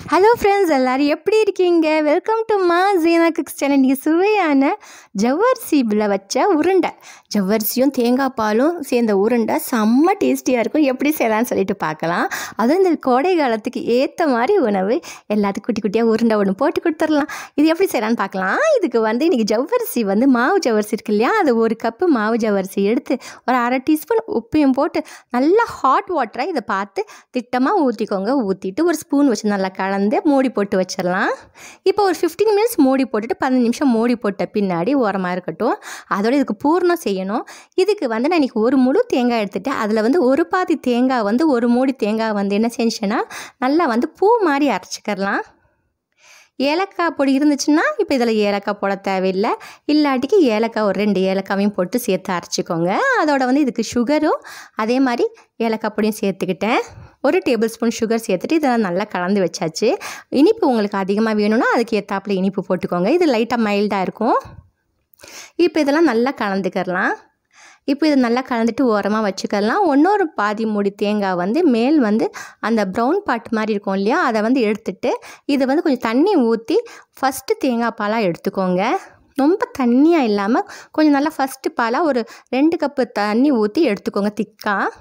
Hello friends, எல்லோரும் எப்படி இருக்கீங்க? வெல்கம் டு மா ஜீனா குக்ஸ் சேனல். இன்றைக்கி சுவையான ஜவ்வரிசியில் வச்ச உருண்டை, ஜவ்வரிசியும் தேங்காய் பாலும் சேர்ந்த உருண்டை செம்ம டேஸ்டியாக இருக்கும். எப்படி செய்யலான்னு சொல்லிட்டு பார்க்கலாம். அதுவும் இந்த கோடை காலத்துக்கு ஏற்ற மாதிரி உணவு எல்லாத்துக்கும் குட்டி குட்டியாக உருண்டை ஒன்று போட்டு கொடுத்துடலாம். இது எப்படி செய்யலான்னு பார்க்கலாம். இதுக்கு இன்றைக்கி ஜவ்வரிசி மாவு ஜவ்வரிசி இருக்கு இல்லையா, அது 1 கப்பு மாவு ஜவ்வரிசி எடுத்து ஒரு 1/2 டீஸ்பூன் உப்பையும் போட்டு நல்லா ஹாட் வாட்டராக இதை பார்த்து திட்டமாக ஊற்றிக்கோங்க. ஊற்றிட்டு ஒரு ஸ்பூன் வச்சு நல்லா கலந்து மூடி போட்டு வச்சிடலாம். இப்போ ஒரு 15 மினிட்ஸ் மூடி போட்டுட்டு 15 நிமிஷம் மூடி போட்ட பின்னாடி ஓரமாக இருக்கட்டும். அதோட இதுக்கு பூர்ணம் செய்யணும். இதுக்கு நான் இன்றைக்கி ஒரு முழு தேங்காய் எடுத்துகிட்டு அதில் ஒரு பாதி தேங்காய் ஒரு மூடி தேங்காய் என்ன செஞ்சேன்னா நல்லா பூ மாதிரி அரைச்சிக்கிறலாம். ஏலக்காய் பொடி இருந்துச்சுன்னா இப்போ இதில் ஏலக்காய் போட தேவையில்லை. இல்லாட்டிக்கு ஏலக்காய் ஒரு 2 ஏலக்காவையும் போட்டு சேர்த்து அரைச்சிக்கோங்க. அதோட இதுக்கு சுகரும் அதே மாதிரி ஏலக்காய் பொடியும் சேர்த்துக்கிட்டேன். 1 டேபிள் ஸ்பூன் சுகர் சேர்த்துட்டு இதெல்லாம் நல்லா கலந்து வச்சாச்சு. இனிப்பு உங்களுக்கு அதிகமாக வேணும்னா அதுக்கு ஏற்றாப்புல இனிப்பு போட்டுக்கோங்க. இது லைட்டாக மைல்டாக இருக்கும். இப்போ இதெல்லாம் நல்லா கலந்துக்கிறலாம். இப்போ இதை நல்லா கலந்துட்டு ஓரமாக வச்சுக்கலாம். இன்னொரு பாதி மூடி தேங்காய் மேல் அந்த ப்ரௌன் பார்ட் மாதிரி இருக்கும் இல்லையா, அதை எடுத்துட்டு இதை கொஞ்சம் தண்ணி ஊற்றி ஃபஸ்ட்டு தேங்காய் பாலாக எடுத்துக்கோங்க. ரொம்ப தண்ணியாக இல்லாமல் கொஞ்சம் நல்லா ஃபஸ்ட்டு பாலாக ஒரு 2 கப்பு தண்ணி ஊற்றி எடுத்துக்கோங்க திக்காக.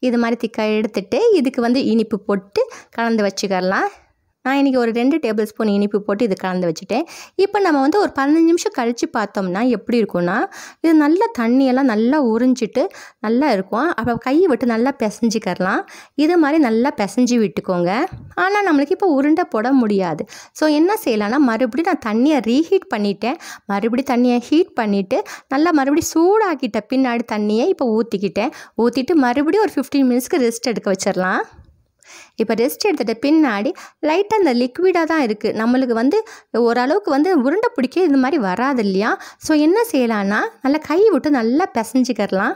இது மாதிரி திக்காக எடுத்துகிட்டு இதுக்கு இனிப்பு போட்டு கலந்து வச்சுக்கலாம். நான் இன்றைக்கி ஒரு 2 டேபிள் ஸ்பூன் இனிப்பு போட்டு இது கலந்து வச்சுட்டேன். இப்போ நம்ம ஒரு 15 நிமிஷம் கழித்து பார்த்தோம்னா எப்படி இருக்கும்னா, இது நல்லா தண்ணியெல்லாம் நல்லா உறிஞ்சிட்டு நல்லா இருக்கும். அப்போ கையை விட்டு நல்லா பிசைஞ்சிக்கிறலாம். இது மாதிரி நல்லா பிசைஞ்சி விட்டுக்கோங்க. ஆனால் நம்மளுக்கு இப்போ உருண்டை போட முடியாது. ஸோ என்ன செய்யலாம்னா, மறுபடியும் நான் தண்ணியை ரீஹீட் பண்ணிட்டேன். மறுபடியும் தண்ணியை ஹீட் பண்ணிவிட்டு நல்லா மறுபடியும் சூடாக்கிட்ட பின்னாடி தண்ணியை இப்போ ஊற்றிட்டு மறுபடியும் ஒரு 15 மினிட்ஸ்க்கு ரெஸ்ட் எடுக்க வச்சிடலாம். இப்போ ரெஸ்ட் எடுத்துகிட்ட பின்னாடி லைட்டாக அந்த லிக்விடாக தான் இருக்குது. நம்மளுக்கு ஓரளவுக்கு உருண்டை பிடிக்க இது மாதிரி வராது இல்லையா. ஸோ என்ன செய்யலான்னா, நல்லா கை விட்டு நல்லா பிசைஞ்சிக்கிறலாம்.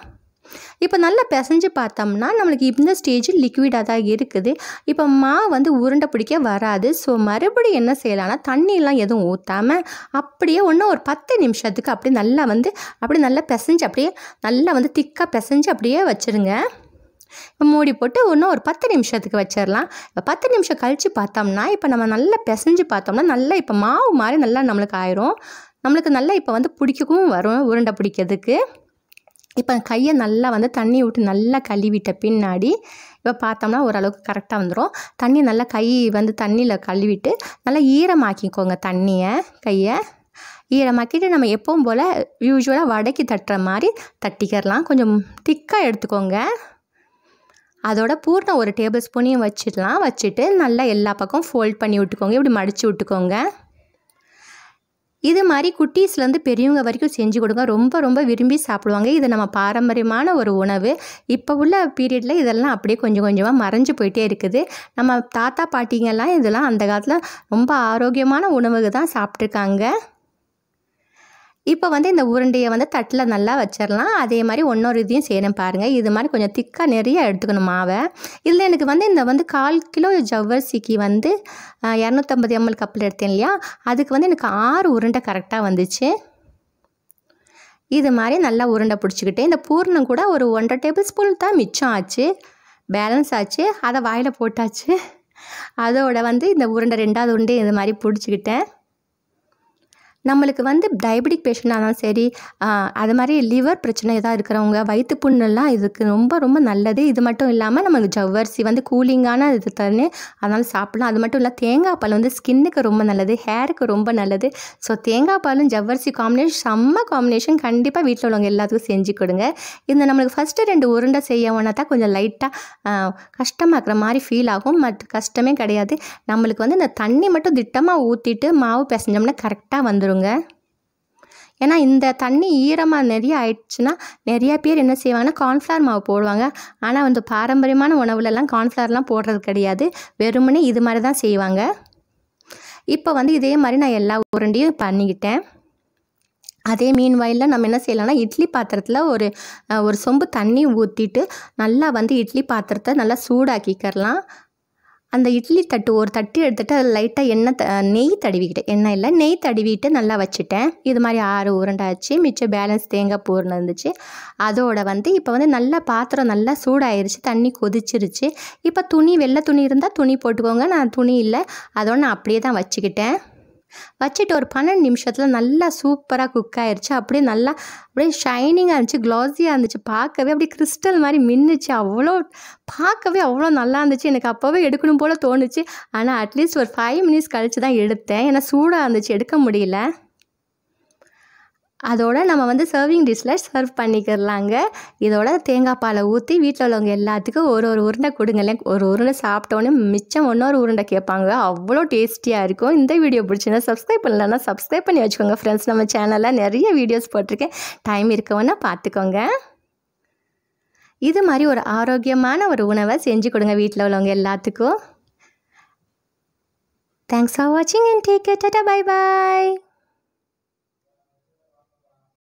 இப்போ நல்லா பிசைஞ்சு பார்த்தோம்னா நம்மளுக்கு இந்த ஸ்டேஜ் லிக்விடாக தான் இருக்குது. இப்போ மாவு உருண்டை பிடிக்க வராது. ஸோ மறுபடியும் என்ன செய்யலான்னா, தண்ணியெலாம் எதுவும் ஊற்றாமல் அப்படியே ஒரு 10 நிமிஷத்துக்கு அப்படியே நல்லா அப்படியே நல்லா பிசைஞ்சு அப்படியே நல்லா திக்காக பிசைஞ்சு அப்படியே வச்சுருங்க. மூடி போட்டு இன்னும் ஒரு 10 நிமிஷத்துக்கு வச்சிடலாம். இப்போ 10 நிமிஷம் கழித்து பார்த்தோம்னா, இப்போ நம்ம நல்லா பிசைஞ்சு பார்த்தோம்னா நல்லா இப்போ மாவு மாதிரி நல்லா நம்மளுக்கு ஆயிரும். நம்மளுக்கு நல்லா இப்போ பிடிக்கவும் வரும் உருண்டை பிடிக்கிறதுக்கு. இப்போ கையை நல்லா தண்ணி விட்டு நல்லா கழுவிட்ட பின்னாடி இப்போ பார்த்தோம்னா ஓரளவுக்கு கரெக்டாக வந்துடும். தண்ணி நல்லா கை தண்ணியில் கழுவிட்டு நல்லா ஈரமாக்கிக்கோங்க. கையை ஈரமாக்கிட்டு நம்ம எப்பவும் போல் யூஸ்வலாக வடைக்கு தட்டுற மாதிரி தட்டிக்கிறலாம். கொஞ்சம் திக்காக எடுத்துக்கோங்க. அதோட பூர்ணம் 1 டேபிள் ஸ்பூனையும் வச்சுட்டு நல்லா எல்லா பக்கம் ஃபோல்ட் பண்ணி விட்டுக்கோங்க. இப்படி மடித்து விட்டுக்கோங்க. இது மாதிரி குட்டீஸ்லேருந்து பெரியவங்க வரைக்கும் செஞ்சு கொடுங்க. ரொம்ப ரொம்ப விரும்பி சாப்பிடுவாங்க. இது நம்ம பாரம்பரியமான ஒரு உணவு. இப்போ உள்ள பீரியடில் இதெல்லாம் அப்படியே கொஞ்சம் கொஞ்சமாக மறைஞ்சு போயிட்டே இருக்குது. நம்ம தாத்தா பாட்டிங்கெல்லாம் இதெல்லாம் அந்த காலத்தில் ரொம்ப ஆரோக்கியமான உணவுக்கு தான் சாப்பிட்ருக்காங்க. இப்போ இந்த உருண்டையை தட்டில் நல்லா வச்சிடலாம். அதே மாதிரி இன்னொரு இதையும் செய்யணும் பாருங்கள். இது மாதிரி கொஞ்சம் திக்காக நிறைய எடுத்துக்கணும் மாவை. இதில் எனக்கு இந்த 1/4 கிலோ ஜவ்வரிசிக்கு 250 ml கப்பில் எடுத்தேன் இல்லையா, அதுக்கு எனக்கு 6 உருண்டை கரெக்டாக வந்துச்சு. இது மாதிரி நல்லா உருண்டை பிடிச்சிக்கிட்டே இந்த பூர்ணம் கூட ஒரு 1.5 டேபிள் ஸ்பூன் தான் மிச்சம் ஆச்சு, பேலன்ஸ் ஆச்சு. அதை வாயில் போட்டாச்சு. அதோட இந்த உருண்டை 2வது உருண்டை இது மாதிரி பிடிச்சிக்கிட்டேன். நம்மளுக்கு டயபெட்டிக் பேஷண்ட்டாக இருந்தாலும் சரி, அது மாதிரி லிவர் பிரச்சனை எதாவது இருக்கிறவங்க, வயிற்று புண்ணெல்லாம் இதுக்கு ரொம்ப ரொம்ப நல்லது. இது மட்டும் இல்லாமல் நமக்கு ஜவ்வரிசி கூலிங்கான இது தானே, அதனால் சாப்பிட்லாம். அது மட்டும் இல்லை, தேங்காய் பால் ஸ்கின்னுக்கு ரொம்ப நல்லது, ஹேருக்கு ரொம்ப நல்லது. ஸோ தேங்காய் பாலும் ஜவ்வரிசி காம்பினேஷன் செம்ம காம்பினேஷன். கண்டிப்பாக வீட்டில் உள்ளவங்க எல்லாத்துக்கும் செஞ்சு கொடுங்க. இந்த நம்மளுக்கு ஃபஸ்ட்டு 2 உருண்டை செய்யணுன்னா தான் கொஞ்சம் லைட்டாக கஷ்டமாக்குற மாதிரி ஃபீல் ஆகும். கஷ்டமே கிடையாது. நம்மளுக்கு இந்த தண்ணி மட்டும் திட்டமாக ஊற்றிட்டு மாவு பிசைஞ்சோம்னா கரெக்டாக வந்துடும். ஏன்னா இந்த தண்ணி ஈரமாக நிறைய ஆயிடுச்சுன்னா நிறைய பேர் என்ன செய்வாங்கன்னா கார்ன்ஃப்ளவர் மாவு போடுவாங்க. ஆனால் பாரம்பரியமான உணவுலலாம் கார்ன்ஃப்ளவர்லாம் போடுறது கிடையாது. வெறுமனே இது மாதிரி தான் செய்வாங்க. இப்போ இதே மாதிரி நான் எல்லா உருண்டையும் பண்ணிக்கிட்டேன். அதே மீன்வாயில் நம்ம என்ன செய்யலாம்னா, இட்லி பாத்திரத்தில் ஒரு சொம்பு தண்ணி ஊற்றிட்டு நல்லா இட்லி பாத்திரத்தை நல்லா சூடாக்கிக்கிறலாம். அந்த இட்லி தட்டு ஒரு தட்டு எடுத்துகிட்டு அதில் லைட்டாக நெய் தடவிக்கிட்டேன். எண்ணெய் இல்லை, நெய் தடவிட்டு நல்லா வச்சுட்டேன். இது மாதிரி 6 உருண்டை ஆச்சு. மிச்சம் பேலன்ஸ் தேங்காய் பூர்ணம் இருந்துச்சு. அதோட இப்போ நல்லா பாத்திரம் நல்லா சூடாயிருச்சு, தண்ணி கொதிச்சிருச்சு. இப்போ வெள்ளை துணி இருந்தால் துணி போட்டுக்கோங்க. நான் துணி இல்லை, அதோட நான் அப்படியே தான் வச்சுக்கிட்டேன். வச்சுட்டு ஒரு 12 நிமிஷத்தில் நல்லா சூப்பராக குக் ஆயிடுச்சு. அப்படியே ஷைனிங்காக இருந்துச்சு, க்ளாஸியாக இருந்துச்சு. பார்க்கவே அப்படியே கிறிஸ்டல் மாதிரி மின்னுச்சு. பார்க்கவே அவ்வளோ நல்லா இருந்துச்சு. எனக்கு அப்போவே எடுக்கணும் போல் தோணுச்சு. ஆனால் அட்லீஸ்ட் ஒரு 5 மினிட்ஸ் கழித்து தான் எடுத்தேன். ஏன்னா சூடாக இருந்துச்சு, எடுக்க முடியல. அதோட நம்ம சர்விங் டிஷ்ஷில் சர்வ் பண்ணிக்கிறலாங்க. இதோட தேங்காய் பாலை ஊற்றி வீட்டில் உள்ளவங்க எல்லாத்துக்கும் ஒரு உருண்டை கொடுங்களேன். ஒரு உருண்டை சாப்பிட்டோன்னே மிச்சம் இன்னொரு உருண்டை கேட்பாங்க. அவ்வளோ டேஸ்டியாக இருக்கும். இந்த வீடியோ பிடிச்சிருந்தா சப்ஸ்கிரைப் பண்ணலன்னா சப்ஸ்கிரைப் பண்ணி வச்சுக்கோங்க ஃப்ரெண்ட்ஸ். நம்ம சேனலில் நிறைய வீடியோஸ் போட்டிருக்கேன், டைம் இருக்கவன்னா பார்த்துக்கோங்க. இது மாதிரி ஒரு ஆரோக்கியமான ஒரு உணவை செஞ்சு கொடுங்க வீட்டில் உள்ளவங்க எல்லாத்துக்கும். தேங்க்ஸ் ஃபார் வாட்சிங் and take care. Tata, bye bye.